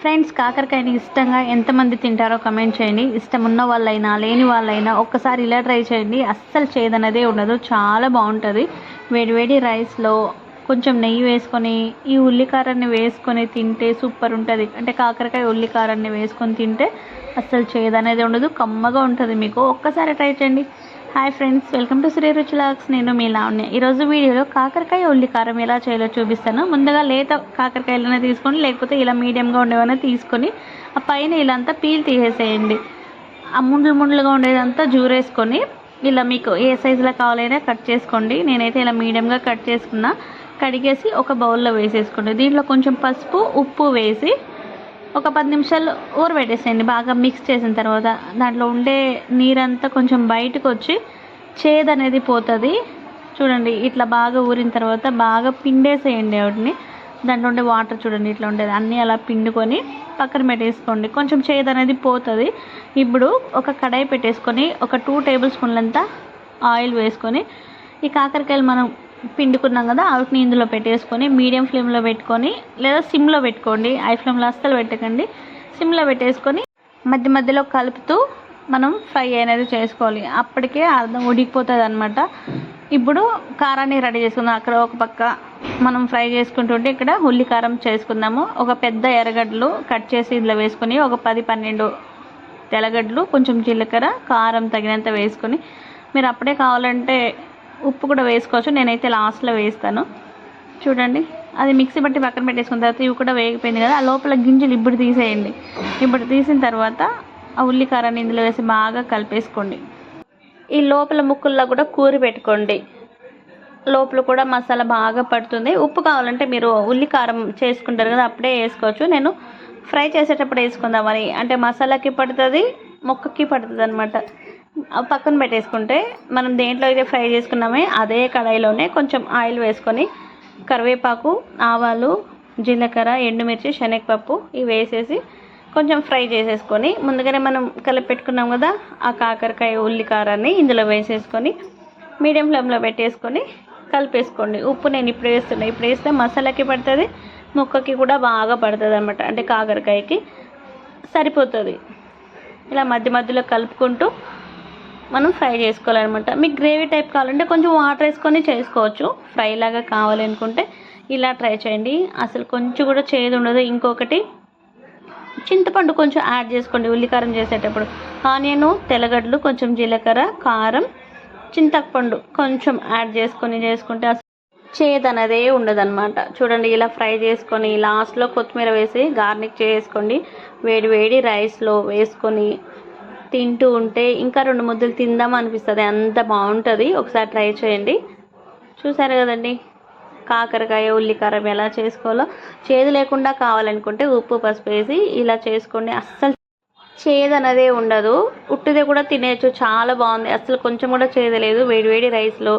Friends, కాకరకాయని ఇష్టంగా ఎంతమంది తింటారో కమెంట్ చేయండి. ఇష్టం ఉన్న వాళ్ళైనా లేని వాళ్ళైనా ఒక్కసారి ఇలా ట్రై చేయండి. అస్సలు చేదనేదే ఉండదు, చాలా బాగుంటుంది. వేడివేడి రైస్లో కొంచెం నెయ్యి వేసుకొని ఈ ఉల్లికారాన్ని వేసుకొని తింటే సూపర్ ఉంటుంది. అంటే కాకరకాయ ఉల్లికారాన్ని వేసుకొని తింటే అస్సలు చేదనేది ఉండదు, కమ్మగా ఉంటుంది. మీకు ఒక్కసారి ట్రై చేయండి. Hi friends, welcome to Sri Ruchi vlogs. నేను మీ లావణ్య. ఈరోజు వీడియోలో కాకరకాయ ఉల్లికారం ఎలా చేయాలో చూపిస్తాను. ముందుగా లేత కాకరకాయలనే తీసుకొని, లేకపోతే ఇలా మీడియంగా ఉండేవైనా తీసుకొని ఆ పైన ఇలా అంతా పీల్ తీసేసేయండి. ఆ ముండ్లుగా ఉండేదంతా జూరేసుకొని ఇలా మీకు ఏ సైజులో కావాలైనా కట్ చేసుకోండి. నేనైతే ఇలా మీడియంగా కట్ చేసుకున్నా. కడిగేసి ఒక బౌల్లో వేసేసుకోండి. దీంట్లో కొంచెం పసుపు, ఉప్పు వేసి ఒక 10 నిమిషాలు ఊరబెట్టేసేయండి. బాగా మిక్స్ చేసిన తర్వాత దాంట్లో ఉండే నీరంతా కొంచెం బయటకు వచ్చి చేదు అనేది పోతుంది. చూడండి, ఇట్లా బాగా ఊరిన తర్వాత బాగా పిండేసేయండి వాటిని. దాంట్లో ఉండే వాటర్ చూడండి ఇట్లా ఉండేది, అన్నీ అలా పిండుకొని పక్కన పెట్టేసుకోండి. కొంచెం చేదు అనేది పోతుంది. ఇప్పుడు ఒక కడాయి పెట్టేసుకొని ఒక 2 టేబుల్ స్పూన్లంతా ఆయిల్ వేసుకొని ఈ కాకరకాయలు మనం పిండుకున్నాం కదా, వాటిని ఇందులో పెట్టేసుకొని మీడియం ఫ్లేమ్లో పెట్టుకొని లేదా సిమ్లో పెట్టుకోండి. హై ఫ్లేమ్లో అస్సలు పెట్టకండి. సిమ్లో పెట్టేసుకొని మధ్య మధ్యలో కలుపుతూ మనం ఫ్రై అనేది చేసుకోవాలి. అప్పటికే అర్థం ఉడికిపోతుంది అనమాట. ఇప్పుడు కారాన్ని రెడీ చేసుకుందాం. అక్కడ ఒక పక్క మనం ఫ్రై చేసుకుంటుంటే ఇక్కడ ఉల్లి కారం చేసుకుందాము. ఒక పెద్ద ఎర్రగడ్డలు కట్ చేసి ఇందులో వేసుకొని ఒక 10-12 తెల్లగడ్డలు, కొంచెం జీలకర్ర, కారం తగినంత వేసుకొని, మీరు అప్పుడే కావాలంటే ఉప్పు కూడా వేసుకోవచ్చు. నేనైతే లాస్ట్లో వేస్తాను. చూడండి, అది మిక్సీ బట్టి పక్కన పెట్టేసుకున్న తర్వాత ఇవి కూడా వేగిపోయింది కదా, ఆ లోపల గింజలు ఇప్పుడు తీసేయండి. ఇప్పుడు తీసిన తర్వాత ఆ ఉల్లికారాన్ని ఇందులో వేసి బాగా కలిపేసుకోండి. ఈ లోపల ముక్కుల్లో కూడా కూరి పెట్టుకోండి. లోపల కూడా మసాలా బాగా పడుతుంది. ఉప్పు కావాలంటే మీరు ఉల్లికారం చేసుకుంటారు కదా, అప్పుడే వేసుకోవచ్చు. నేను ఫ్రై చేసేటప్పుడు వేసుకుందామని, అంటే మసాలాకి పడుతుంది, ముక్కకి పడుతుంది అనమాట. పక్కన పెట్టేసుకుంటే మనం దేంట్లో అయితే ఫ్రై చేసుకున్నామే అదే కడాయిలోనే కొంచెం ఆయిల్ వేసుకొని కరివేపాకు, ఆవాలు, జీలకర్ర, ఎండుమిర్చి, శనగపప్పు ఇవి వేసేసి కొంచెం ఫ్రై చేసేసుకొని ముందుగానే మనం కలిపి పెట్టుకున్నాం కదా ఆ కాకరకాయ ఉల్లికారాన్ని ఇందులో వేసేసుకొని మీడియం ఫ్లేమ్లో పెట్టేసుకొని కలిపేసుకోండి. ఉప్పు నేను ఇప్పుడు వేస్తున్నా. ఇప్పుడు వేస్తే మసాలాకి పడుతుంది, ముక్కకి కూడా బాగా పడుతుంది అనమాట. అంటే కాకరకాయకి సరిపోతుంది. ఇలా మధ్య మధ్యలో కలుపుకుంటూ మనం ఫ్రై చేసుకోవాలన్నమాట. మీకు గ్రేవీ టైప్ కావాలంటే కొంచెం వాటర్ వేసుకొని చేసుకోవచ్చు. ఫ్రై లాగా కావాలనుకుంటే ఇలా ట్రై చేయండి. అసలు కొంచెం కూడా చేదు ఉండదు. ఇంకొకటి, చింతపండు కొంచెం యాడ్ చేసుకోండి ఉల్లికారం చేసేటప్పుడు. ఆనియన్, తెల్లగడ్డలు, కొంచెం జీలకర్ర, కారం, చింతపండు కొంచెం యాడ్ చేసుకుంటే అసలు చేదు అనేదే ఉండదన్నమాట. చూడండి, ఇలా ఫ్రై చేసుకొని లాస్ట్లో కొత్తిమీర వేసి గార్నిష్ చేసుకోండి. వేడి వేడి రైస్లో వేసుకొని తింటూ ఉంటే ఇంకా 2 ముద్దలు తిందాం అనిపిస్తుంది, అంత బాగుంటుంది. ఒకసారి ట్రై చేయండి. చూసారు కదండి కాకరకాయ ఉల్లికారం ఎలా చేసుకోవాలో. చేదు లేకుండా కావాలనుకుంటే ఉప్పు, పసుపు వేసి ఇలా చేసుకోండి. అస్సలు చేదు అనేదే ఉండదు. ఉట్టిదే కూడా తినేయచ్చు, చాలా బాగుంది. అసలు కొంచెం కూడా చేదు లేదు. వేడివేడి రైస్లో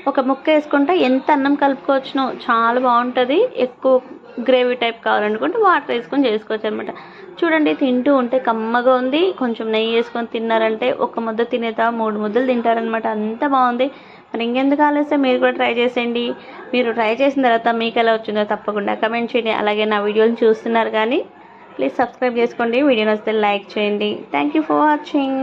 ఒక ముక్క వేసుకుంటే ఎంత అన్నం కలుపుకోవచ్చునో, చాలా బాగుంటుంది. ఎక్కువ గ్రేవీ టైప్ కావాలనుకుంటే వాటర్ వేసుకొని చేసుకోవచ్చు అనమాట. చూడండి, తింటూ ఉంటే కమ్మగా ఉంది. కొంచెం నెయ్యి వేసుకొని తిన్నారంటే ఒక ముద్ద తినేదా 3 ముద్దలు తింటారనమాట. అంత బాగుంది. మరి ఇంకెందుకు ఆలస్యం, మీరు కూడా ట్రై చేసేయండి. మీరు ట్రై చేసిన తర్వాత మీకు ఎలా వచ్చిందో తప్పకుండా కమెంట్ చేయండి. అలాగే నా వీడియోని చూస్తున్నారు కానీ ప్లీజ్ సబ్స్క్రైబ్ చేసుకోండి. వీడియో నచ్చితే లైక్ చేయండి. Thank you for watching.